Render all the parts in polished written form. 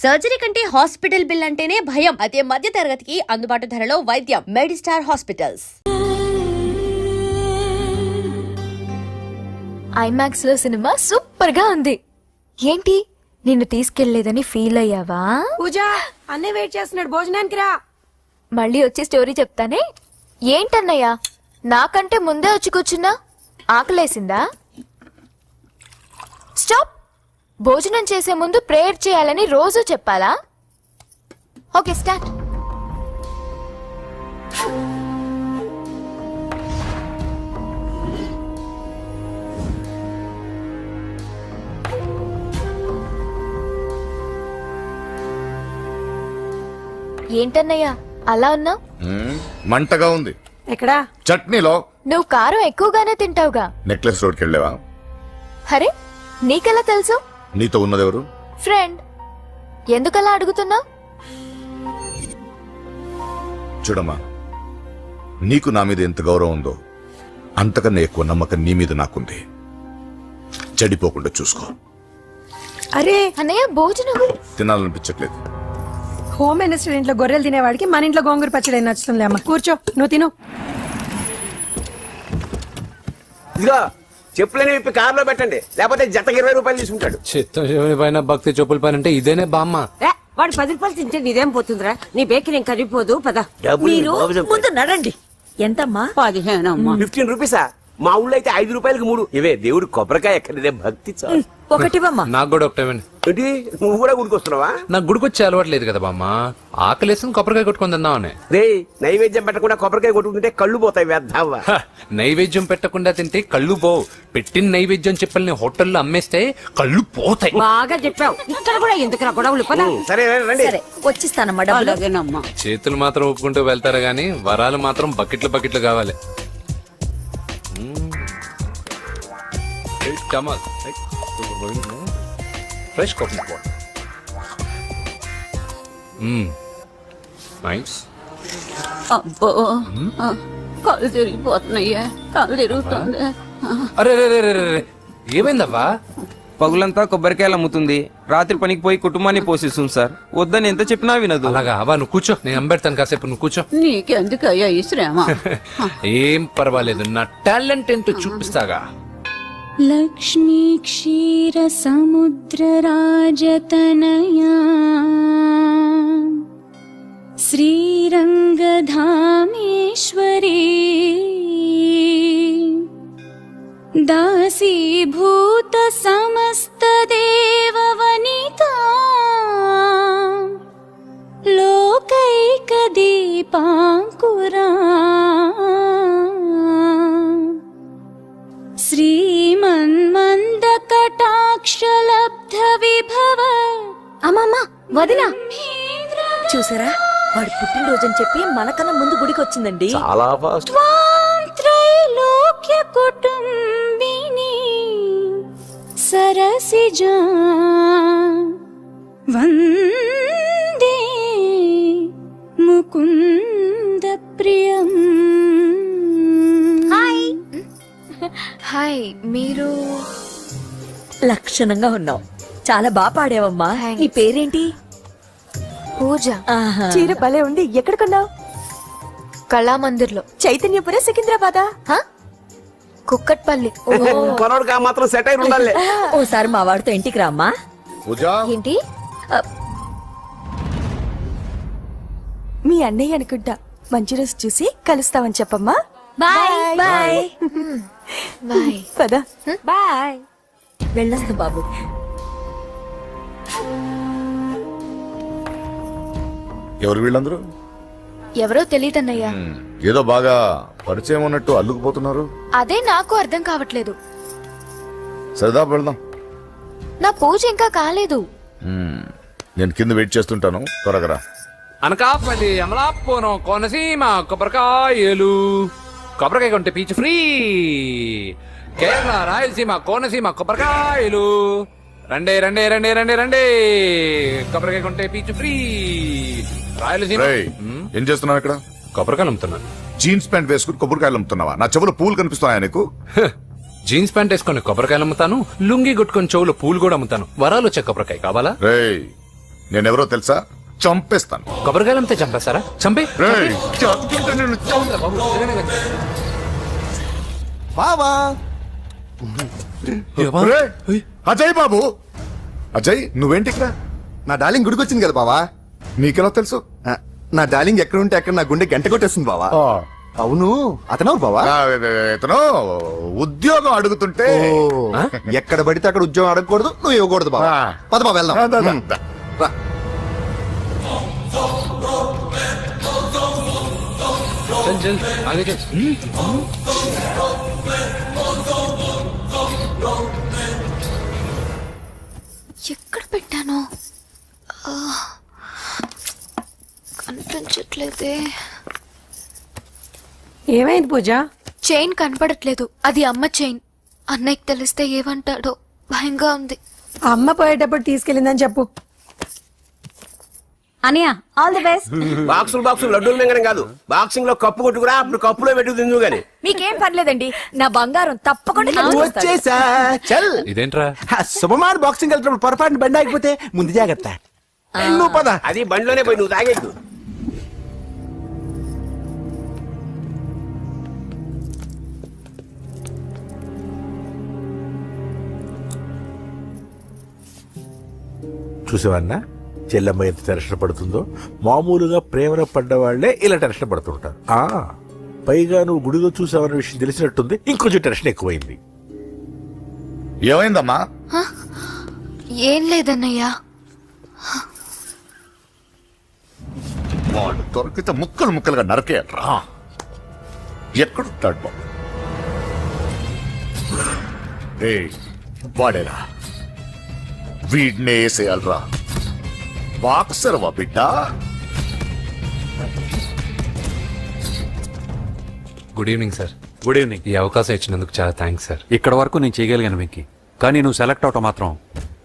Surgery కంటే hospital bill అంటేనే భయం. అదే మధ్య తరగతికి అందుబాటు ధరలో వైద్యం. Medistar hospitals. ఐమాక్స్ లో సినిమా సూపర్ గా ఉంది. ఏంటి నిన్ను తీసుకెళ్లేదని ఫీల్ అయ్యావా? పూజ అన్నయ్య వెయిట్ చేస్తున్నాడు, భోజనానికి రా. మళ్ళీ వచ్చి స్టోరీ చెప్తానే. ఏంటన్నయ్యా నాకంటే ముందే వచ్చి కూర్చున్నా? ఆకలేసిందా? స్టాప్. భోజనం చేసే ముందు ప్రేయర్ చేయాలని రోజు చెప్పాలా? Okay start. ఏంటన్నయ్యా అలా ఉన్నావు? మంటగా ఉంది. ఎక్కడా? చట్నీలో. నువ్వు కారం ఎక్కువగానే తింటావుగా. నెక్లెస్ రోడ్కి వెళ్ళావా? హరే నీకెలా తెలుసు? నీతో ఉన్నదెవరు? ఫ్రెండ్. ఎందుకలా అడుగుతున్నావు? చూడమ్మా, నీకు నా మీద ఎంత గౌరవం ఉందో అంతకన్నా ఎక్కువ నమ్మకం నీ మీద నాకుంది. చెడిపోకుండా చూసుకో. అరే అన్నయ్య భోజనం తినాలనిపించట్లేదు. హోమ్ మినిస్టర్ ఇంట్లో గొర్రెలు తినేవాడికి మన ఇంట్లో గోంగూర పచ్చడి నచ్చుతుంది. అమ్మ కూర్చో, నువ్వు తిను. ఇదిగో చెప్పులని విప్పి కారులో పెట్టండి, లేకపోతే జతకి 20 రూపాయలు తీసుకుంటాడు. చిత్తం శివుని పైన భక్తి చెప్పుల పైన అంటే ఇదేనే బామ్మ. వాడు 10 రూపాయలు తింటే నీదేం పోతుందిరా? నీ బేకరీ ఏం కరిగిపోదు. పద. మీరు ముందు నడండి. ఎంతమ్మా? 15 అమ్మా. 15 రూపీసా? మా ఊళ్ళో అయితే 5 రూపాయలకి 3. ఇవే దేవుడు కొబ్బరికాయ ఎక్కడిదే భక్తి చాలు. ఒకటివమ్మా. నాకు కూడా ఒకటే ఇవ్వండి. ఏంటి నువ్వు కూడా గుడికొస్తున్నావా? నాకు గుడికొచ్చి అలవాట్లేదు కదా బామ్మ. ఆకలేసుకుని కొబ్బరికాయ కొట్టుకొని తిందామని. రే నైవేద్యం పెట్టకుండా కొబ్బరికాయ కొట్టుకుంటే కళ్ళు పోతాయి వేద్దావా. నైవేద్యం పెట్టకుండా తింటే కళ్ళు పోవు. పెట్టిన నైవేద్యం చెప్పల్ని హోటల్లో అమ్మేస్తే కళ్ళు పోతాయి. బాగా చెప్పావు. ఇక్కడ కూడా ఎందుకురా గొడవలు? పద. సరే రండి. సరే వచ్చిస్తానమ్మా డబ్బులు. అలాగేనమ్మా. చేతులు మాత్రం ఒప్పుకుంటూ వెళ్తారు గాని వరాలు మాత్రం బకెట్లు బకెట్లు కావాలి. Fresh coconut water. నైస్. అబ్బో కాళ్ళు తిరిగిపోతున్నాయ్యా. కాళ్ళు తిరుగుతుంది. అరే రే రే రే రే, ఏమైందవ్వా? పగులంతా కొబ్బరికాయలు అమ్ముతుంది. రాత్రి పనికి పోయి కుటుంబాన్ని పోషిస్తుంది సార్. వద్దని ఎంత చెప్పినా వినదు. అలాగా అవ్వా, నువ్వు కూర్చో, నేను అంబెడతాను కాసేపు. నువ్వు కూర్చో. నీకెందుకయ్యా ఈ శ్రమ? ఏం పర్వాలేదు, నా టాలెంట్ ఏంటో చూపిస్తాగా. లక్ష్మీ క్షీర సముద్ర రాజతనయా శ్రీరంగధామేశ్వరీ దాసీభూత సమస్త దేవవనితా లోకైక దీపాంకురా శ్రీమన్మంద కటాక్షలబ్ధ విభవ. అమ్మమ్మ వదినా చూసారా, వాడు పుట్టినరోజని చెప్పి మనకన్నా ముందు గుడికి వచ్చిందండి. చాలా ఫాస్ట్. త్రైలోక్య కుటుంబిని సరసిజా వందే ముకుంద ప్రియం. హాయ్. హాయ్. మీరు లక్షణంగా ఉన్నావు. చాలా బాగా పాడావమ్మా. Thanks. నీ పేరేంటి? పూజ. ఆహా. చీర భలే ఉంది. ఎక్కడ కొన్నావు? కళామందిర్లో. చైతన్యపుర, సికింద్రాబాదా? కుక్కట్పల్లి. కొనోడుగా మాత్రం సెటైర్ ఉండాలి. ఓసారి మా వాడితో ఇంటికి రామ్మా. పూజ, ఏంటి? మీ అన్నయ్య అనుకుంటా. మంచి రోజు చూసి కలుస్తామని చెప్పమ్మా. Bye bye. బాయ్. పద. బాయ్. వెళ్ళొస్తా బాబు. ఎవరు వీళ్ళందరూ? ఎవరో తెలియదన్నయ్యా. ఏదో బాగా పరిచయం ఉన్నట్టు అల్లుకుపోతున్నారు. అదే నాకు అర్థం కావట్లేదు. సరదా వెళ్దాం. నా పూజ ఇంకా కాలేదు. నేను కింద వెయిట్ చేస్తుంటాను, త్వరగా రా. అనకాపల్లి, అమలాపురం, కోనసీమ కొబ్బరికాయలు. కొబ్బరికాయ కొంటే పీచు ఫ్రీ. కేరళ, రాయలసీమ, కోనసీమ కొబ్బరికాయలు. రండే రండే రండే రండే రండే. కొబ్బరికాయ కొంటే పీచు ఫ్రీ. రాయలసీమ. రేయ్, ఏం చేస్తున్నావు ఇక్కడ? కొబ్బరికాయలు అమ్ముతున్నాను. జీన్స్ ప్యాంట్ వేసుకుని కొబ్బరికాయలు అమ్ముతున్నావా? నా చెవులు పూలు కనిపిస్తున్నాయా నీకు? జీన్స్ ప్యాంట్ వేసుకొని కొబ్బరికాయలు అమ్ముతాను, లుంగి కొట్టుకొని చెవులు పూలు కూడా అమ్ముతాను. వరాలు వచ్చే కొబ్బరికాయ కావాలా? రేయ్, నేనెవరో తెలుసా? చంపేస్తాను. కొబ్బరికాయలంతే చంపేస్తారా? చంపే రేయ్, చంపుకుంటే నిన్ను బావా రేయ్, అజయ్ బాబు. అజయ్, నువ్వేంటి ఇక్కడ? నా డార్లింగ్ గుడికి వచ్చింది కదా బావా. నీకెలా తెలుసు? నా డార్లింగ్ ఎక్కడ ఉంటే అక్కడ నా గుండె గంట కొట్టేస్తుంది బావా. అవును, అతనవు బావా. ఇతను ఉద్యోగం అడుగుతుంటే ఎక్కడ పడితే అక్కడ ఉద్యోగం అడగకూడదు, నువ్వు ఇవ్వకూడదు బావా. పద బావ వెళ్దాం. రా. చల్ చల్ ఆగే చల్. ఎక్కడ పెట్టాను? కనిపించట్లేదే. ఏమైంది పూజ? చైన్ కనపడట్లేదు. అది అమ్మ చైన్. అన్నయ్యకి తెలిస్తే ఏమంటాడో భయంగా ఉంది. అమ్మ పోయేటప్పుడు తీసుకెళ్ళిందని చెప్పు. అనియా ఆల్ ది బెస్ట్. బాక్సులు లడ్డూలు మింగడం కాదు, బాక్సింగ్ లో కప్పు కొట్టుకురా, అప్పుడు కప్పులో పెట్టుకు తిందు గాని. మీకేం పర్లేదండి, నా బంగారం తప్పకుండా గెలుచుకొస్తాడు. వచ్చేసా చల్. ఇదేంట్రా? శుభమాన్ బాక్సింగ్ వెళ్తున్నప్పుడు పొరపాటున బండి ఆగిపోతే ముందు జాగ్రత్త. నువ్వు పద. అది బండిలోనే పోయి నువ్వు తాగేద్దు. చూసేవన్నా చెల్లమ్మ ఎంత టెన్షన్ పడుతుందో. మామూలుగా ప్రేమలో పడ్డ వాళ్లే ఇలా టెన్షన్ పడుతుంటారు. పైగా నువ్వు గుడిలో చూసావన్న విషయం తెలిసినట్టుంది, ఇంకొంచెం టెన్షన్ ఎక్కువైంది. ఏమైందమ్మా? ఏం లేదన్నయ్యా. వాడు దొరికితే ముక్కలుగా నరకేయట్రా. ఎక్కడుంటాడు బాబు? వాడేరా, వీడినే వేసేయాలరా. బాక్సర్ వా బిడ్డ. Good evening sir. Good evening. ఈ అవకాశం ఇచ్చినందుకు చాలా థ్యాంక్స్ సార్. ఇక్కడ వరకు నేను చేయగలిగాను వెంకీ, కానీ నువ్వు సెలెక్ట్ అవటం మాత్రం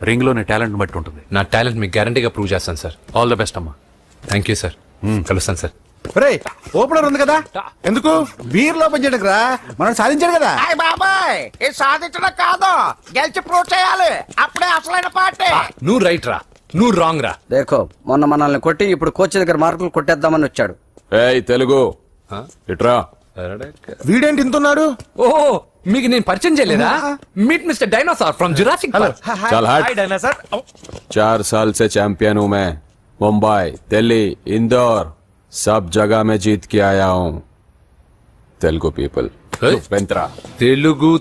రింగ్ లో నీ టాలెంట్ బట్టి ఉంటుంది. నా టాలెంట్ మీకు గ్యారంటీగా ప్రూవ్ చేస్తాను సార్. ఆల్ ద బెస్ట్ అమ్మా. Thank you sir. కలుస్తాను సార్. రే, ఓపెనర్ ఉంది కదా, ఎందుకు బీర్ లోపం చేయడానికి రా. మనం సాధించాడు కదా. బాబాయ్, ఇది సాధించడం కాదు, గెలిచి ప్రూవ్ చేయాలి. అప్పుడే అసలైన పార్టీ. నువ్వు రైట్ రా, నువ్వు రాంగ్ రా. దేఖో, మొన్న మనల్ని కొట్టి ఇప్పుడు కోచ్ దగ్గర మార్కులు కొట్టేద్దామని వచ్చాడు. తెలుగు ఇట్రా. వీడేంటి ఇంతున్నాడు? ఓ, మీకు నేను పరిచయం చేయలేదా? Meet mister dinosaur from Jurassic park. Dinosaur. 4 साल से चैंपियन हूँ मैं. मुंबई, दिल्ली, इंदौर, सब जगह में जीत के आया हूँ. तेलुगु पीपल.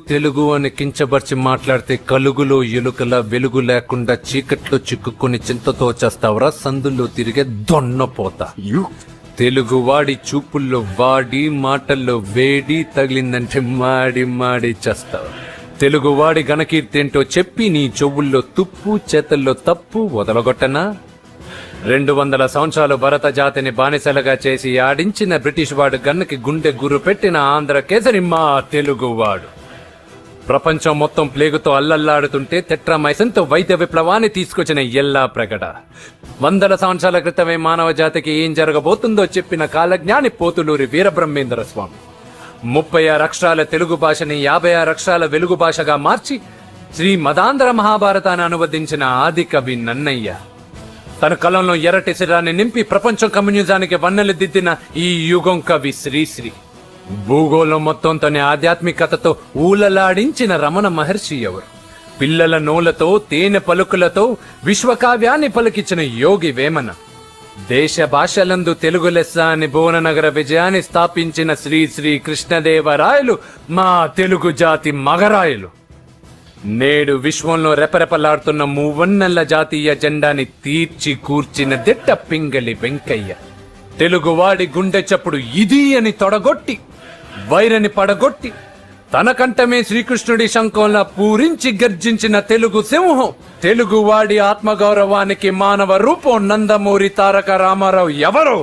తెలుగు అని కించబర్చి మాట్లాడితే కలుగులో ఎలుకల వెలుగు లేకుండా చీకట్లో చిక్కుకుని చింతతో చేస్తావరా? సందుల్లో తిరిగే దొన్నపోతా. తెలుగు వాడి చూపుల్లో వాడి మాటల్లో వేడి తగిలిందంటే మాడి చేస్తావు. తెలుగు వాడి ఘనకీర్తి ఏంటో చెప్పి నీ చెవుల్లో తుప్పు చేతల్లో తప్పు వదలగొట్టనా? 200 సంవత్సరాలు భరత జాతిని బానిసలుగా చేసి ఆడించిన బ్రిటిష్ వాడు గన్నకి గుండె గురు పెట్టిన ఆంధ్ర కేసరి మా తెలుగువాడు. ప్రపంచం మొత్తం ప్లేగుతో అల్లల్లాడుతుంటే టెట్రామైసిన్తో వైద్య విప్లవాన్ని తీసుకొచ్చిన ఎల్లా ప్రగడ. 100 సంవత్సరాల క్రితమే మానవ జాతికి ఏం జరగబోతుందో చెప్పిన కాలజ్ఞాని పోతులూరి వీరబ్రహ్మేంద్ర స్వామి. 36 అక్షరాల తెలుగు భాషని 56 అక్షరాల వెలుగు భాషగా మార్చి శ్రీ మదాంధ్ర మహాభారతాన్ని అనువదించిన ఆది కవి నన్నయ్య. తన కలంలో ఎర్రటి శిరాన్ని నింపి ప్రపంచం కమ్యూనిజానికి వన్నెలు దిద్దిన ఈ యుగం కవి శ్రీశ్రీ. భూగోళం మొత్తం తన ఆధ్యాత్మికతతో ఊలలాడించిన రమణ మహర్షి ఎవరు? పిల్లల నోలతో తేనె పలుకులతో విశ్వకావ్యాన్ని పలికించిన యోగి వేమన. దేశ భాషలందు తెలుగు లెస్స అని భువననగర విజయాన్ని స్థాపించిన శ్రీ శ్రీ కృష్ణదేవరాయలు మా తెలుగు జాతి మగరాయలు. నేడు విశ్వంలో రెపరెపలాడుతున్న మూవన్నెల జాతీయ జెండాని తీర్చి కూర్చిన దిట్ట పింగళి వెంకయ్య. తెలుగువాడి గుండె చప్పుడు ఇది అని తొడగొట్టి వైరని పడగొట్టి తన కంఠమే శ్రీకృష్ణుడి శంఖంలా పూరించి గర్జించిన తెలుగు సింహం. తెలుగువాడి ఆత్మగౌరవానికి మానవ రూపం నందమూరి తారక రామారావు ఎవరో?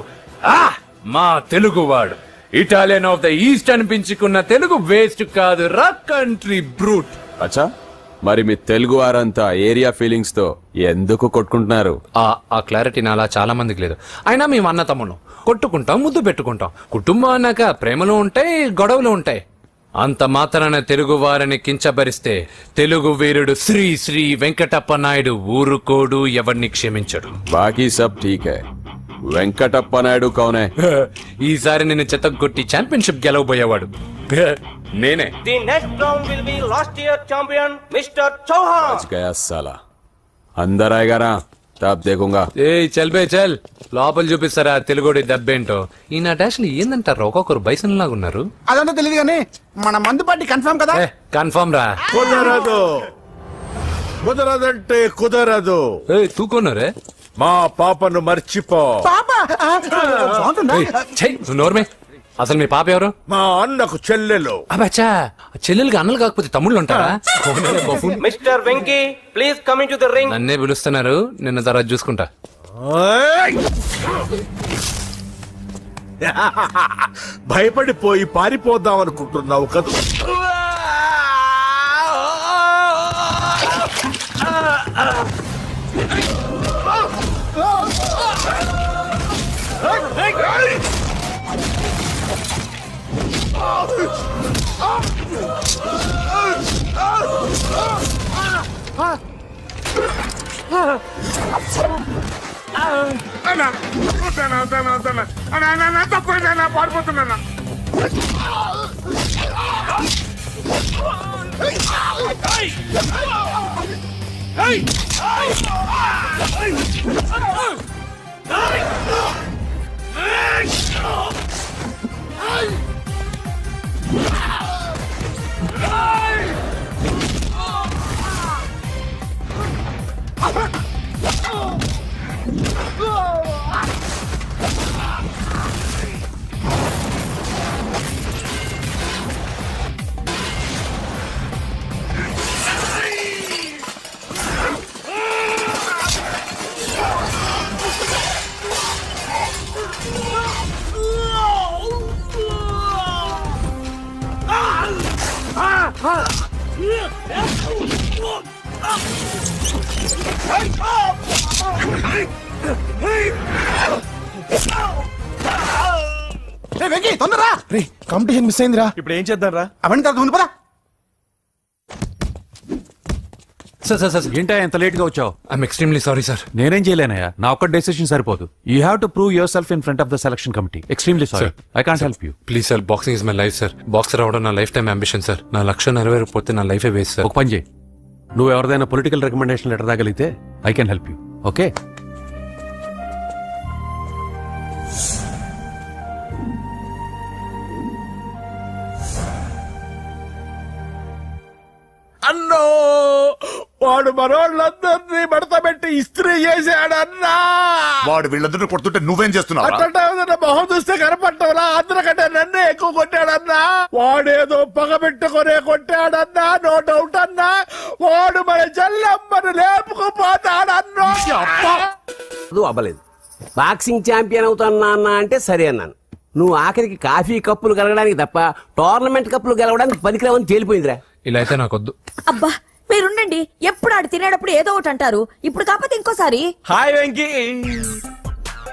మా తెలుగువాడు. ఇటాలియన్ ఆఫ్ ద ఈస్ట్ అనిపించుకున్న తెలుగు వేస్ట్ కాదు రా కంట్రీ బ్రూట్. అచ్చా, మరి మీ తెలుగు వారంతా ఏరియా ఫీలింగ్స్ తో ఎందుకు కొట్టుకుంటున్నారు? ఆ క్లారిటీ నాలా చాలా మందికి లేదు. అయినా మేము అన్న తమ్ముడు కొట్టుకుంటాం, ముద్దు పెట్టుకుంటాం. కుటుంబం అన్నాక ప్రేమలు ఉంటాయి, గొడవలు ఉంటాయి. అంత మాత్రాన తెలుగు వారిని కించబరిస్తే తెలుగు వీరుడు శ్రీ శ్రీ వెంకటప్ప నాయుడు ఊరుకోడు, ఎవరిని క్షమించడు. बाकी सब ठीक है. వెంకటప్ప నాయుడు కౌన్ హై? ఈసారి నిన్ను చెత్తగొట్టి ఛాంపియన్షిప్ గెలవబోయేవాడు నేనే. The next round will be last year champion mister Chauhan. आज गया साला. अंदर आएगा ना तब देखूंगा. ఏ చల్ బే చల్, లోపల చూపిస్తారా తెలుగుడి దెబ్బేంటో. ఈ నా డాష్ ఏందంటారు, ఒక్కొక్కరు బైసన్ లాగా ఉన్నారు. అదంతా తెలియదు కానీ మన మందు పార్టీ కన్ఫర్మ్ కదా. కన్ఫర్మ్ రా. కుదరదు, కుదరదంటే కుదరదు. తూకున్నారే మా పాపను మర్చిపో. నోర్మే, అసలు మీ పాప ఎవరు? మా అన్నకు చెల్లెలు. అబ్బచ్చా, చెల్లెలుగా అన్నలు కాకపోతే తమ్ముళ్ళు ఉంటారా? Mister Venky please come in to the ring. నన్నే పిలుస్తున్నారు, నిన్న తర్వాత చూసుకుంటా. భయపడిపోయి పారిపోదాం అనుకుంటున్నావు కదా. పారిపోతున్నా. తొందరరా, కాంపిటీషన్ మిస్ అయిందిరా. ఇప్పుడు ఏం చేద్దాం రా? అవన్నీ తర్వాత ముందు పదా. సార్ ఏంటా ఎంత లేట్ గా వచ్చావు? I'm extremely sorry sir. నేనేం చేయలేనయ్యా, నా ఒక్క డెసిషన్ సరిపోదు. You have to prove your self in front of the selection committee. Extremely sorry, I can't help you. Please sir, boxing is my life sir. Boxer అవడం నా life time ambition sir. నా లక్ష్యం నెరవేరకపోతే నా లైఫే waste sir. ఒక పని చేయి, నువ్వు ఎవరిదైనా పొలిటికల్ రికమెండేషన్ లెటర్ దాగలిగితే I can help you. Okay? అన్నో, వాడు మనోళ్ళందరినీ మడత పెట్టి ఇస్త్రీ చేశాడన్నా. వాడు వీళ్ళందరినీ కొడుతుంటే నువ్వేం చేస్తున్నావు? అట్లా మొహం చూస్తే కనపడటంలా, అందరికంటే నన్నే ఎక్కువ కొట్టాడన్నా. వాడేదో పగ పెట్టుకునే కొట్టాడన్నా, నో డౌట్ అన్నా. వాడు మన జల్లమ్మను లేపుకుపోతాడన్నా. అవ్వలేదు. బాక్సింగ్ ఛాంపియన్ అవుతున్నా అన్న అంటే సరే అన్నాను. నువ్వు ఆఖరికి కాఫీ కప్పులు గెలవడానికి తప్ప టోర్నమెంట్ కప్పులు గెలవడానికి పనికిరావని తేలిపోయిందిరా. ఇలా అయితే నాకొద్దు. అబ్బా మీరుండండి, ఎప్పుడు ఆడు తినేటప్పుడు ఏదో ఒకటి అంటారు. ఇప్పుడు కాకపోతే ఇంకోసారి. హాయ్ వెంకీ.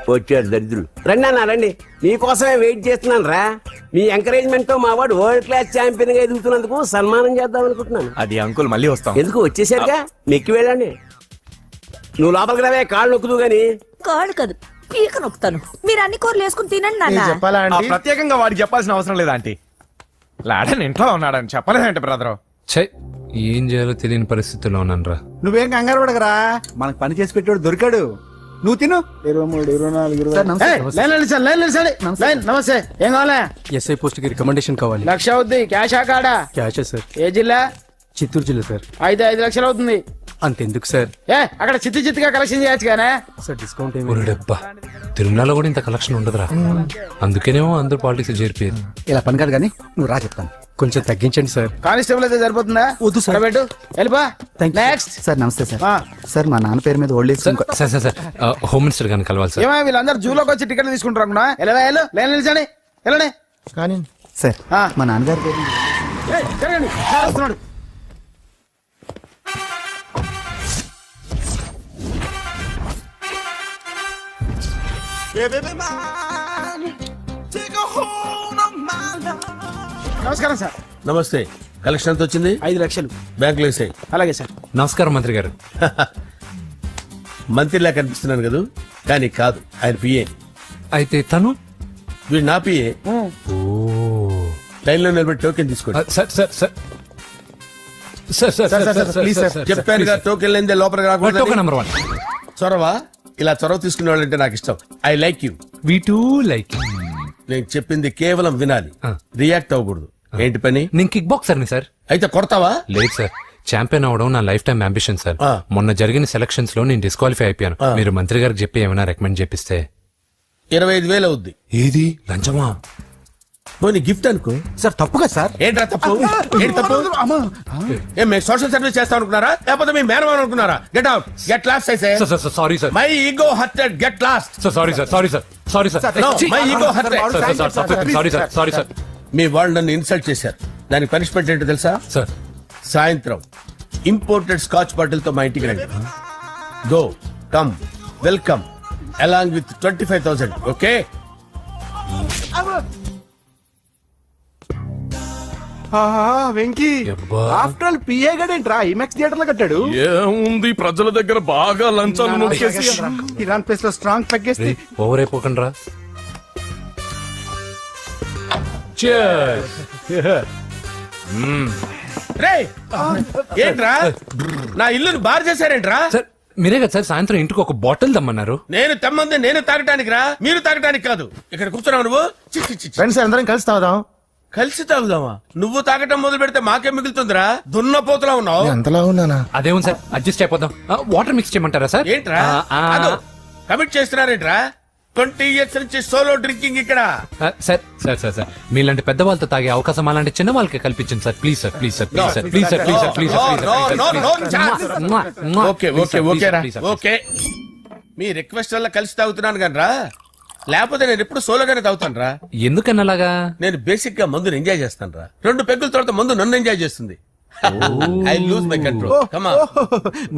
వచ్చాడు దరిద్రుడు. రండి అన్న రండి, మీకోసమే వెయిట్ చేస్తున్నాను రా. మీ ఎంకరేజ్మెంట్ తో మా వాడు వరల్డ్ క్లాస్ ఛాంపియన్ గా ఎదుగుతున్నందుకు సన్మానం చేద్దాం అనుకుంటున్నాను. అది అంకుల్ మళ్ళీ వస్తాం. ఎందుకు వచ్చేసరిగా మెక్కి వెళ్ళండి. నువ్వు లోపలికి రావే, కాళ్ళు నొక్కుదు గాని. కాళ్ళు కాదు, పీక నొక్కుతాను. మీరు అన్ని కూరలు వేసుకుని తినండి నాన్న. చెప్పాలా? ప్రత్యేకంగా వాడికి చెప్పాల్సిన అవసరం లేదా ఆంటీ? లాడన్ ఇంట్లో ఉన్నాడని చెప్పలేదంటే బ్రదర్. ఛై, ఏం చేయాలో తెలియని పరిస్థితుల్లో ఉన్నాను రా. నువ్వేం కంగారు పడకరా, మనకు పని చేసి పెట్టాడు దొరికాడు. నువ్వు తిను. 23, 24, నమస్తే. ఏం కావాలా? ఎస్ఐ పోస్ట్ కి రికమెండేషన్ కావాలి. 1,00,000 అవుద్ది. క్యాష్ ఆ కాడా? Cash sir. ఏ జిల్లా? చిత్తూరు జిల్లా సార్. 5 లక్షలు అవుతుంది. అంతెందుకు సార్? అక్కడ చిత్తుగా కలెక్షన్ చేయొచ్చు కానీ సార్ డిస్కౌంట్ డబ్బా, తిరుమలలో కూడా ఇంత కలెక్షన్ ఉండదురా. అందుకేనేమో అందరూ పాలిటిక్స్ చేరిపోయేది. ఇలా పని కాదు కానీ నువ్వు రా చెప్తాను. కొంచెం తగ్గించండి సార్. కానిస్టేబుల్ అయితే సరిపోతుందా? వద్దు సార్. పెట్టు, వెళ్ళిపా. నెక్స్ట్. సార్ నమస్తే సార్. సార్ మా నాన్న పేరు మీద old age sir home minister గారిని కలవాలి సార్. ఏమో వీళ్ళందరూ జూలోకి వచ్చి టికెట్లు తీసుకుంటారు అనుకున్నా. లైన్ నిలిచండి, వెళ్ళండి. కానీ సార్ మా నాన్నగారి పేరు జరగండి, వస్తున్నాడు. నమస్కారం సార్. నమస్తే. కలెక్షన్ ఎంత వచ్చింది? 5 లక్షలు. బ్యాంకులో వేసాయి. అలాగే సార్. నమస్కారం మంత్రి గారు. మంత్రిలా కనిపిస్తున్నాను కదా, కానీ కాదు, ఆయన పిఏ. అయితే తను వీడు నా పిఏ. లైన్ లో నిలబెట్టి టోకెన్ తీసుకోండి. Sir sir sir sir sir please sir, చెప్పాను కదా టోకెన్ లేదే లోపలికి రాకూడదు. Token number 1. చొరవ, ఇలా చొరవ తీసుకునే వాళ్ళంటే నాకు ఇష్టం. I like you. We two like. నేను చెప్పింది కేవలం వినాలి, రియాక్ట్ అవ్వకూడదు. ఏంటి పని? నేను కిక్ బాక్సర్ని సార్. అయితే కొడతావా? లేదు సార్, ఛాంపియన్ అవడం నా లైఫ్ టైం అంబిషన్ సార్. మొన్న జరిగిన సెలక్షన్స్ లో నేను డిస్క్వాలిఫై అయిపోయాను. మీరు మంత్రి గారికి చెప్పి ఏమైనా రికమెండ్ చేపిస్తే. 25,000 అవుద్ది. ఏది లంచమా? పోనీ గిఫ్ట్ అనుకో. సార్ తప్పుగా సార్. ఏంట్రా తప్పు? ఏంటి తప్పు? ఏం మేము సోషల్ సర్వీస్ చేస్తాం అనుకున్నారా, లేకపోతే మీ మేనమాన్ అనుకున్నారా? Get out, get lost. Sorry sir, my ego hurted, get lost. Sorry sir, sorry sir, sorry sir, my ego hurted. Sorry sir, sorry sir. మీ వాళ్ళు నన్ను ఇన్సల్ట్ చేశారు. దానికి పనిష్మెంట్ ఏంటో తెలుసా? సార్ సాయంత్రం ఇంపోర్టెడ్ స్కాచ్ బాటిల్ తో మా ఇంటికి రండి. Go come welcome along with 25,000. Okay? Venky after all PA గడేంట్రా ఇమెక్స్ థియేటర్ లో కట్టాడు. ఏముంది, ప్రజల దగ్గర బాగా లంచాలు నొక్కేసి ఇరాన్ ప్లేస్ లో స్ట్రాంగ్ తగ్గేస్తే ఓవర్ అయిపోకండి రా. రే ఏంట్రా నా ఇల్లుని బార్ చేశారేంట్రా? సార్ మీరే కదా సార్ సాయంత్రం ఇంటికి ఒక బాటిల్ దమ్మన్నారు. నేను తెమ్మంది నేను తాగటానికి రా, మీరు తాగటానికి కాదు. ఇక్కడ కూర్చున్నావు నువ్వు. ఫ్రెండ్స్ అందరం కలిసి తాగుదాం. కలిసి తాగుదామా? నువ్వు తాగటం మొదలు పెడితే మాకే మిగులుతుందిరా. దున్నపోతులా ఉన్నావు. ఎంతలా ఉన్నానా? అదేమో సార్, అడ్జస్ట్ అయిపోదాం. వాటర్ మిక్స్ చేయమంటారా సార్? ఏంట్రా కమిట్ చేస్తున్నారేంట్రా? 20 years నుంచి సోలో డ్రింకింగ్ ఇక్కడ. సార్ సార్ సార్ సార్ మీలాంటి పెద్ద వాళ్ళతో తాగే అవకాశం అలాంటి చిన్న వాళ్ళకి కల్పించండి sir. Please sir, please sir, please sir, please sir, please sir, please sir. Okay okay okay రా, ఓకే. మీ రిక్వెస్ట్ వల్ల కలిసి తాగుతున్నాను కానీ రా, లేకపోతే నేను ఎప్పుడు సోలోగానే తాగుతాను రా. ఎందుకన్నా అలాగా? నేను బేసిక్ గా మందుని ఎంజాయ్ చేస్తాను రా. 2 పెగ్గుల తర్వాత మందు నన్ను ఎంజాయ్ చేస్తుంది. I lose my control. Come on.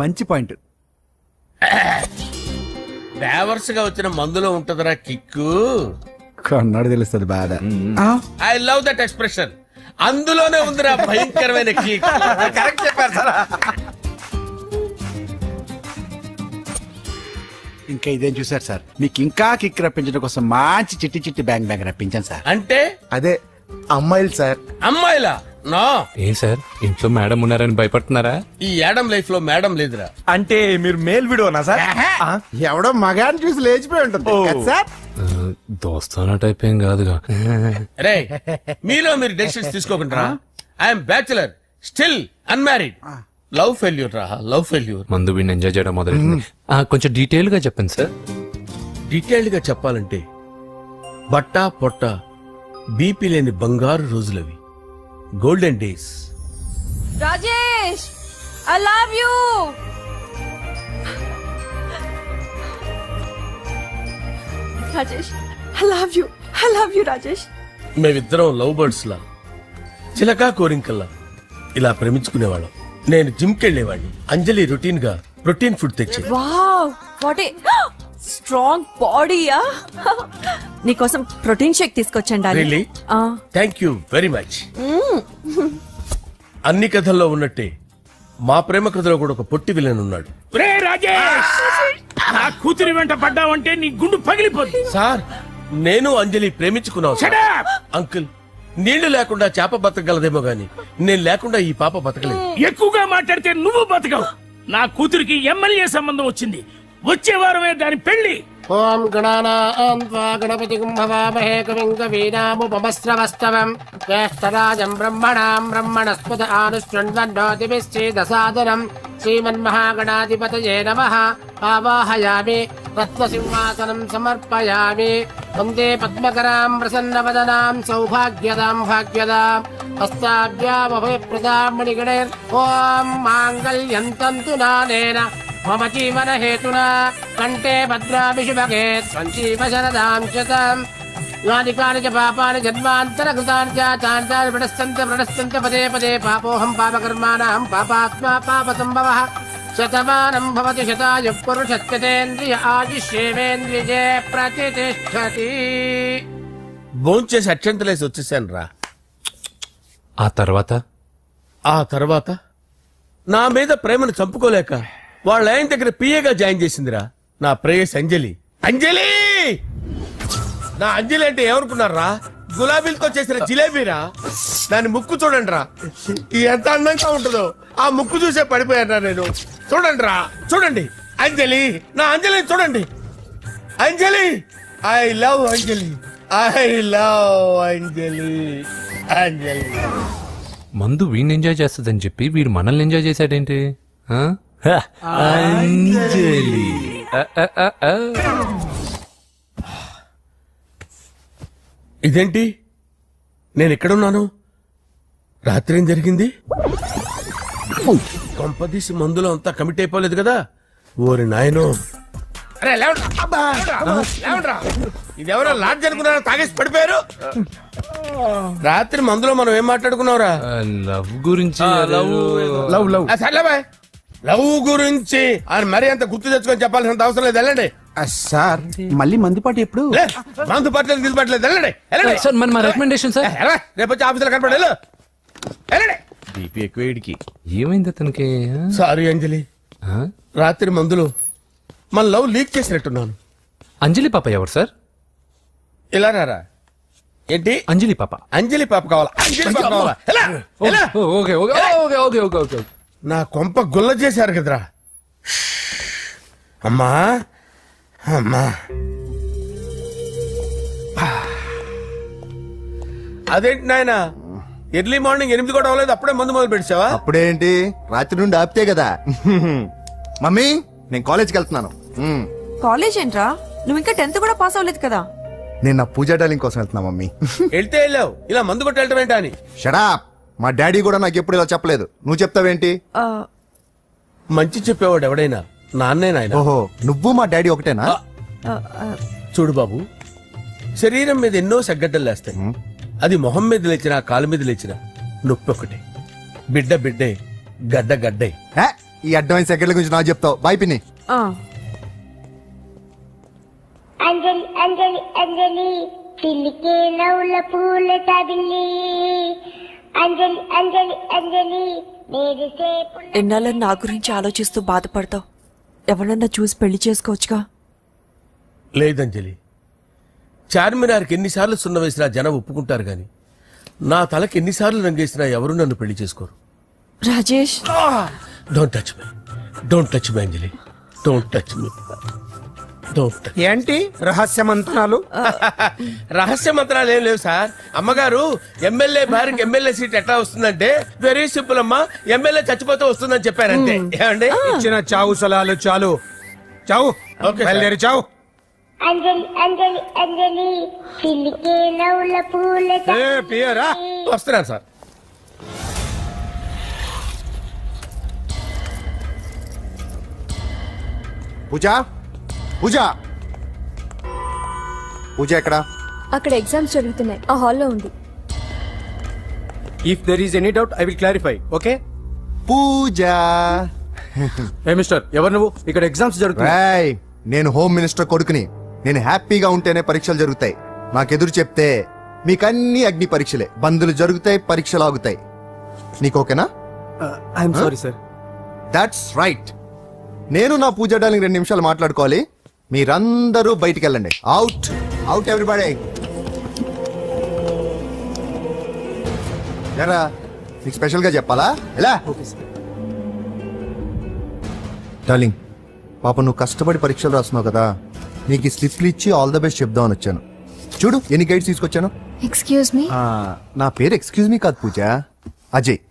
మంచి పాయింట్. ఫ్లేవర్స్ గా వచ్చిన మందులో ఉంటదిరా కిక్కు. కన్నాడు తెలుస్తుంది బాధ. I love that expression. అందులోనే ఉందిరా భయంకరమైన కిక్. కరెక్ట్ చెప్పారు సార్. ఇంకా ఇదేం చూసారు సార్, మీకు ఇంకా కిక్ రప్పించడం కోసం మంచి చిట్టి చిట్టి బ్యాంగ్ బ్యాంగ్ రప్పించాను సార్. అంటే అదే అమ్మాయిలు సార్. అమ్మాయిలా? నో. ఏం సార్ ఇంట్లో మేడం ఉన్నారని భయపడుతున్నారా? ఈ యాడమ్ లైఫ్ లో మేడం లేదురా. అంటే మీరు మేల్ వీడియోనా సార్? ఎవడో మగాన్ని చూసి లేచిపోయి ఉంటుంది సార్. దోస్తానా టైప్ ఏం కాదుగా. రే మీలో మీరు డెసిషన్స్ తీసుకోకుండా. I'm bachelor, still unmarried. Love failure రా, లవ్ ఫెయిల్యూర్. మందు వీడిని ఎంజాయ్ చేయడం మొదలు కొంచెం డీటెయిల్ గా చెప్పండి సార్. డీటెయిల్డ్ గా చెప్పాలంటే బట్టా పొట్ట బీపీ లేని బంగారు రోజులవి, golden days. Rajesh I love you. Rajesh I love you Rajesh. మేమిద్దరం లవ్ బర్డ్స్ లా, చిలకా కోరింకల్లా ఇలా ప్రేమించుకునేవాళ్ళం. నేను జిమ్ కెళ్ళేవాడిని. అంజలి రొటీన్ గా ప్రోటీన్ ఫుడ్ తెచ్చి. వావ్ వాట్ ఏ స్ట్రాంగ్ బాడీయా. నీకోసం ప్రోటీన్ షేక్ తీసుకొచ్చండి. Really? Thank you very much. అన్ని కథల్లో ఉన్నట్టే మా ప్రేమ కథలో కూడా ఒక పొట్టి విలన్ ఉన్నాడు. కూతురి వెంట పడ్డావంటే నీ గుండు పగిలిపోతుంది. సార్ నేను అంజలి ప్రేమించుకున్నావు సార్. అంకుల్ నీళ్లు లేకుండా చేప బతకగలదేమో గాని నేను లేకుండా ఈ పాప బతకలేదు. ఎక్కువగా మాట్లాడితే నువ్వు బతకవు. నా కూతురికి ఎమ్మెల్యే సంబంధం వచ్చింది. వచ్చే వారమే దాని పెళ్లి. ఓం గణానాం త్వా గణపతిం భవామహే కవిం కవీనాముపమస్రవస్తవం జ్యేష్ఠరాజం బ్రహ్మణాం బ్రహ్మణస్పద ఆనుష్ఠ్వన్నోతిభిశ్చేదసాదనం శ్రీమన్మహాగణాధిపతయే నమః. ఆవాహయామి తత్వసింహాసనం సమర్పయామి. వందే పద్మకరాం ప్రసన్నవదనాం సౌభాగ్యదాం భాగ్యదాం హస్తాభ్యామభయప్రదాం మణిగణైర్. ఓం మాంగళ్యం తంతు నానేన మమ జీవన హేతునా కంటే భద్రామి శుభగే సంజీవ శరదాం శతం. నానికాని చ పాపాని జన్మాంతరకృతాని చ తాని ప్రణశ్యంత పదే పదే. పాపోహం పాపకర్మాణం పాపాత్మా పాపసంభవః. శతమానం భవతి శతాయుః పురుషస్యతేంద్రియ ఆయుష్యేవేంద్రియే ప్రతిష్టతి. భోంచేసి అక్షంతలేసి వచ్చేసాను రా. ఆ తర్వాత ఆ తర్వాత నా మీద ప్రేమను చంపుకోలేక వాళ్ళ ఆయన దగ్గర పిఏగా జాయిన్ చేసిందిరా నా ప్రేయస్ అంజలి. అంజలి నా అంజలి అంటే ఏమనుకున్నారా? గులాబీలతో చేసిన జిలేబీరా. దాని ముక్కు చూడండి రా, ఎంత అందంగా ఉంటుందో. ఆ ముక్కు చూసే పడిపోయారా నేను. చూడండి రా, చూడండి అంజలి, నా అంజలిని చూడండి. Anjali, I love Anjali, I love Anjali. Anjali మందు వీడిని ఎంజాయ్ చేస్తుందని చెప్పి వీడు మనల్ని ఎంజాయ్ చేశాడేంటి? ఆ? అంజలి. ఆ. ఇదేంటి, నేను ఎక్కడున్నాను? రాత్రి ఏం జరిగింది? కొంపదీసి మందులో అంతా కమిట్ అయిపోలేదు కదా? ఓరి నాయనో. అరే లేవండ్రా. అబ్బా, లేవండ్రా. ఇదెవరో లాడ్జ్ అనుకున్నారా? తాగేసి పడిపోయారు. రాత్రి మందులో మనం ఏం మాట్లాడుకున్నావురా? లవ్ గురించి. సర్లే బాయ్, లవ్ గురించి ఆయన మరీ అంత గుర్తు తెచ్చుకొని చెప్పాల్సినంత అవసరం లేదు. వెళ్ళండి సార్ మళ్ళీ మందుపాటి ఎప్పుడు? మందు పట్టలేదు గిల్పట్లేదు. వెళ్ళండి వెళ్ళండి. సార్ మన రికమెండేషన్ సార్. రేపు వచ్చి ఆఫీసులో కనపడి వెళ్ళు. వెళ్ళండి. బీపీ ఎక్కువ వీడికి. ఏమైంది అతనికి? సారీ అంజలి, రాత్రి మందులో మన లవ్ లీక్ చేసినట్టున్నాను. అంజలి పాప ఎవరు సార్? ఇలా రారా. ఏంటి? అంజలి పాప. అంజలి పాప కావాలా? అంజలి పాప కావాలా? ఎలా? ఎలా? Okay okay okay okay okay okay. నా కొంప గుల్ల చేశారు కదరా. అమ్మా అమ్మా, అదేంటి నాయన, ఎర్లీ మార్నింగ్ 8 కూడా అవ్వలేదు, అప్పుడే మందు మొదలు పెట్టావా? అప్పుడేంటి, రాత్రి నుండి ఆపితే కదా. మమ్మీ, నేను కాలేజ్కి వెళ్తున్నాను. కాలేజ్ ఏంట్రా, నువ్వు ఇంకా 10th కూడా పాస్ అవ్వలేదు కదా. నేను నా పూజా డాలింగ్ కోసం వెళ్తున్నా మమ్మీ. వెళ్తే వెళ్ళావు, ఇలా మందు కొట్టి వెళ్ళటం ఏంటా అని. షడా, మా డాడీ కూడా నాకు ఎప్పుడు ఇలా చెప్పలేదు. నువ్వు చెప్తావేంటి? మంచి చెప్పేవాడు ఎవడైనా నాన్నే నాయన. ఓహో, నువ్వు మా డాడీ ఒకటేనా? చూడు బాబు, శరీరం మీద ఎన్నో సగ్గడ్డలు లేస్తాయి. అది మొహం మీద లేచినా కాలు మీద లేచినా నొప్పి ఒకటే. బిడ్డ బిడ్డే, గడ్డ గడ్డే. ఈ అడ్వాన్స్ సెకండ్ల గురించి నాకు చెప్తావు. బాయ్ పిన్ని. అంజలి అంజలి అంజలి పిల్లికే నవ్వుల పూల తబిల్లి. అంజలి అంజలి అంజలి మేరిసే ఎన్నాళ్ళని నా గురించి ఆలోచిస్తూ బాధపడతావు. ఎవరన్నా చూసి పెళ్లి చేసుకోవచ్చుగా. లేదంజలి, చార్మినార్కి ఎన్నిసార్లు సున్న వేసినా జనం ఒప్పుకుంటారు గాని నా తలకి ఎన్నిసార్లు రంగేసినా ఎవరు నన్ను పెళ్లి చేసుకోరు. Rajesh, don't touch me, don't touch me Anjali, don't touch me, don't touch. ఏంటి రహస్య మంత్రాలు? రహస్య మంత్రాలు ఏం లేవు సార్. అమ్మగారు ఎమ్మెల్యే భార్యకి ఎమ్మెల్యే సీట్ ఎట్లా వస్తుందంటే వెరీ సింపుల్ అమ్మా, ఎమ్మెల్యే చచ్చిపోతే వస్తుందని చెప్పారంటే. ఏమండి? ఇచ్చిన చావు సలాలు చాలు. చావు. ఓకే బయలుదేరి చావు. అంజలి అంజలి అంజలి పిల్లికే నవ్వుల పూల పియరా వస్తున్నాను సార్. పూజ, పూజ, పూజ ఎక్కడా? అక్కడ ఎగ్జామ్స్ జరుగుతున్నాయి, ఆ హాల్లో ఉంది. If there is any doubt I will clarify. Okay. Pooja. ఏ మిస్టర్, ఎవరు నువ్వు? ఇక్కడ ఎగ్జామ్స్ జరుగుతున్నాయి. రాయ్, నేను హోమ్ మినిస్టర్ కొడుకుని. నేను హ్యాపీగా ఉంటేనే పరీక్షలు జరుగుతాయి. నాకెదురు చెప్తే మీకన్నీ అగ్ని పరీక్షలే. బందులు జరుగుతాయి, పరీక్షలు ఆగుతాయి. నీకు ఓకేనా? I'm sorry sir. That's right. నేను నా పూజ డార్లింగ్ 2 నిమిషాలు మాట్లాడుకోవాలి. మీరందరూ బయటికి వెళ్ళండి. Out, out everybody. ఎరా, నీకు స్పెషల్ గా చెప్పాలా? ఎలా? డార్లింగ్, పాప నువ్వు కష్టపడి పరీక్షలు రాస్తున్నావు కదా, నీకు ఈ స్లిప్లు ఇచ్చి ఆల్ ద బెస్ట్ చెప్దామని వచ్చాను. చూడు ఎన్ని గైడ్స్ తీసుకొచ్చాను. Excuse me. నా పేరు ఎక్స్క్యూజ్ మీ కాదు పూజ, అజయ్.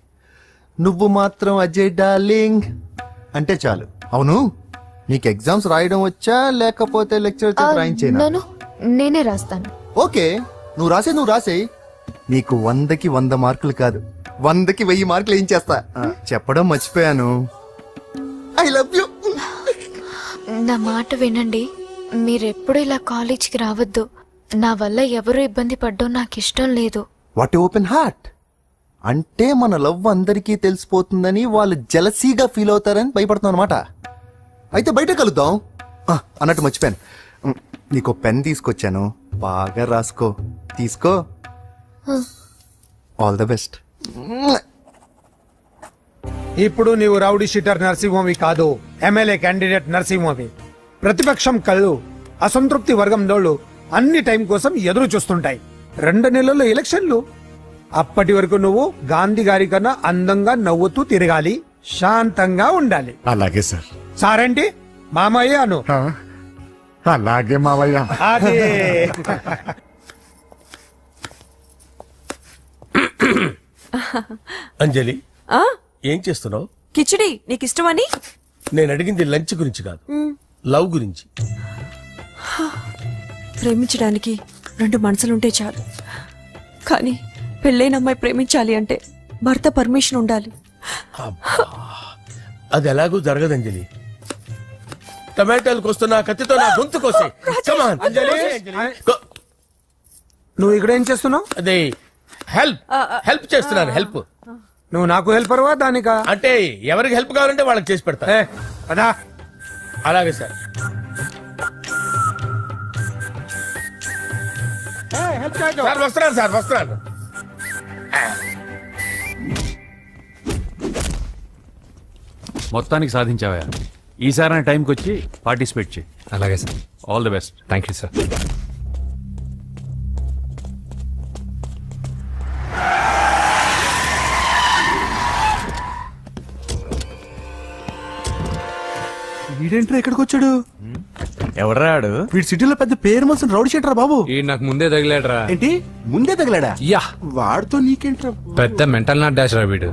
నువ్వు మాత్రం అజయ్ డార్లింగ్ అంటే చాలు. అవును, నీకు ఎగ్జామ్స్ రాయడం వచ్చా లేకపోతే లెక్చర్ రాయించేనా? నేనే రాస్తాను. ఓకే, నువ్వు రాసేయి. నీకు 100కి 100 మార్కులు కాదు, 100కి 1000 మార్కులు ఏం చేస్తా. చెప్పడం మర్చిపోయాను, ఐ లవ్ యూ. నా మాట వినండి, మీరెప్పుడు ఇలా కాలేజీకి రావద్దు. నా వల్ల ఎవరు ఇబ్బంది పడ్డం నాకు ఇష్టం లేదు. వాట్ ఓపెన్ హార్ట్ అంటే మన లవ్ అందరికీ తెలిసిపోతుందని వాళ్ళు జలసీగా ఫీల్ అవుతారని భయపడుతున్నావు అనమాట. అయితే బయట కలుద్దాం. అన్నట్టు మర్చిపోయాను, నీకు పెన్ తీసుకొచ్చాను, బాగా రాసుకో. తీసుకో. All the best. ఇప్పుడు నీవు రౌడీ షీటర్ నరసింహవి కాదు, ఎమ్మెల్యే క్యాండిడేట్ నరసింహవి. ప్రతిపక్షం కళ్ళు అసంతృప్తి వర్గం దోళ్ళు అన్ని టైం కోసం ఎదురు చూస్తుంటాయి. 2 నెలల్లో ఎలక్షన్లు. అప్పటి వరకు నువ్వు గాంధీ గారి కన్నా అందంగా నవ్వుతూ తిరగాలి, శాంతంగా ఉండాలి. అలాగే సార్. సారేంటి మామయ్య అను. అలాగే మావయ్య. అదే అంజలి, ఏం చేస్తున్నావు? కిచిడి నీకు ఇష్టమని. నేను అడిగింది లంచ్ గురించి కాదు, లవ్ గురించి. ప్రేమించడానికి 2 మనసులుంటే చాలు, కానీ పెళ్ళైన అమ్మాయి ప్రేమించాలి అంటే భర్త పర్మిషన్ ఉండాలి. అది ఎలాగూ జరగదు అంజలి. టమాటాలకు వస్తున్న కత్తితో నా గొంతు కోసే. Come on. నువ్వు ఇక్కడ ఏం చేస్తున్నావు? అదే హెల్ప్ చేస్తున్నాను. హెల్ప్ నువ్వు నాకు హెల్పర్వా దానికా? అంటే ఎవరికి హెల్ప్ కావాలంటే వాళ్ళకి చేసి పెడతా. అదా అలాగే సార్. సార్ వస్తున్నాను. మొత్తానికి సాధించావా? ఈసారి టైంకి వచ్చి పార్టిసిపేట్ చేయి. అలాగే sir. All the best. Thank you sir. వీడేంట్రా ఇక్కడికి వచ్చాడు? ఎవడ్రాడు? వీడి సిటీలో పెద్ద పేరు మోసిన రౌడీ షీటర్ బాబు. ఈ నాకు ముందే తగిలాడరా. ఏంటి ముందే తగిలాడా? యా, వాడితో నీకేంట్రా? పెద్ద మెంటల్ నాట్ డాష్ రా వీడు.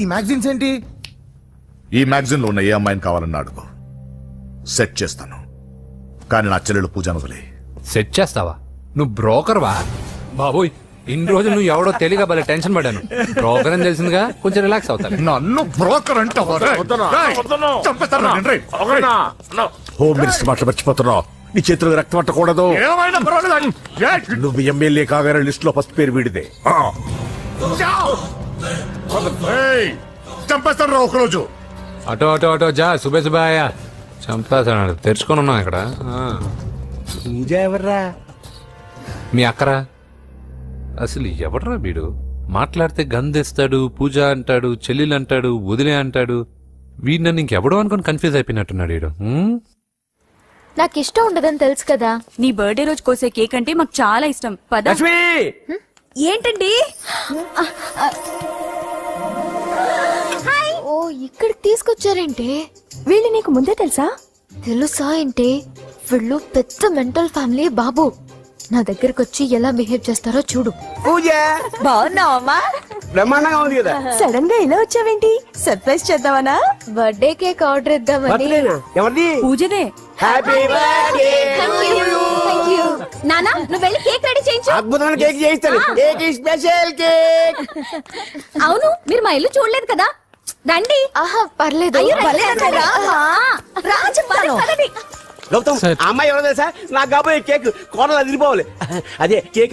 ఈ మ్యాగజైన్స్ ఏంటి? ఈ మ్యాగజైన్ లో ఉన్న ఏ అమ్మాయిని కావాలన్నా అడుగు, సెట్ చేస్తాను. కానీ నా చెల్లెలు పూజను వదిలే. సెట్ చేస్తావా? నువ్వు బ్రోకర్ వా? బాబోయ్, ఇన్ని రోజులు నువ్వు ఎవడో తెలియక భలే టెన్షన్ పడ్డాను. బ్రోకర్ అని తెలిసిందిగా కొంచెం రిలాక్స్ అవుతాను. నన్ను బ్రోకర్ అంటే హోమ్ మినిస్టర్ మాటలు మర్చిపోతున్నావు. నీ చేతులకు రక్తం పట్టకూడదు. నువ్వు ఎమ్మెల్యే కాగానే లిస్ట్ లో ఫస్ట్ పేరు వీడిదే. చంపేస్తాను రా ఒకరోజు. అటో అటో అటో జా, సుబే సుబాయా. చంపేస్తాడు. తెరుచుకొని ఉన్నాం ఇక్కడ. పూజ ఎవర్రా? మీ అక్కరా? అసలు ఎవడరా వీడు? మాట్లాడితే గంధేస్తాడు, పూజ అంటాడు, చెల్లెలు అంటాడు, వదిలే అంటాడు. వీడు నన్ను ఇంకెవడో అనుకుని కన్ఫ్యూజ్ అయిపోయినట్టున్నాడు వీడు. నాకు ఇష్టం ఉండదని తెలుసు కదా. నీ బర్త్డే రోజు కోసే కేక్ అంటే మాకు చాలా ఇష్టం. పద. ఏంటండి? ఓ, ఇక్కడికి తీసుకొచ్చారేంటి? వీళ్ళు నీకు ముందే తెలుసా? తెలుసా ఏంటి? వీళ్ళు పెద్ద మెంటల్ ఫ్యామిలీ బాబు. నా దగ్గరకు వచ్చి ఎలా బిహేవ్ చేస్తారో చూడు. పూజ బాగున్నావమ్మా? బ్రహ్మాండంగా ఉంది కదా. సడన్ గా ఇలా వచ్చావేంటి? సర్ప్రైజ్ చేద్దామనా? బర్త్డే కేక్ ఆర్డర్ ఇద్దామని. ఎవరిది? పూజనే. Happy birthday. నానా, నువ్వు వెళ్ళి కేక్ రెడీ చేయించు. అద్భుతమైన కేక్ చేయిస్తాను. Cake special cake. అవును, మీరు మా ఇల్లు చూడలేదు కదా. రండి. ఆహా, పర్లేదు. అయ్యో, రా చెప్తాను. గౌతమ్, ఆ అమ్మాయి ఎవరో తెలుసా? నాకు కాబోయే కేక్ కోడలు అదిరిపోవాలి. అదే కేక్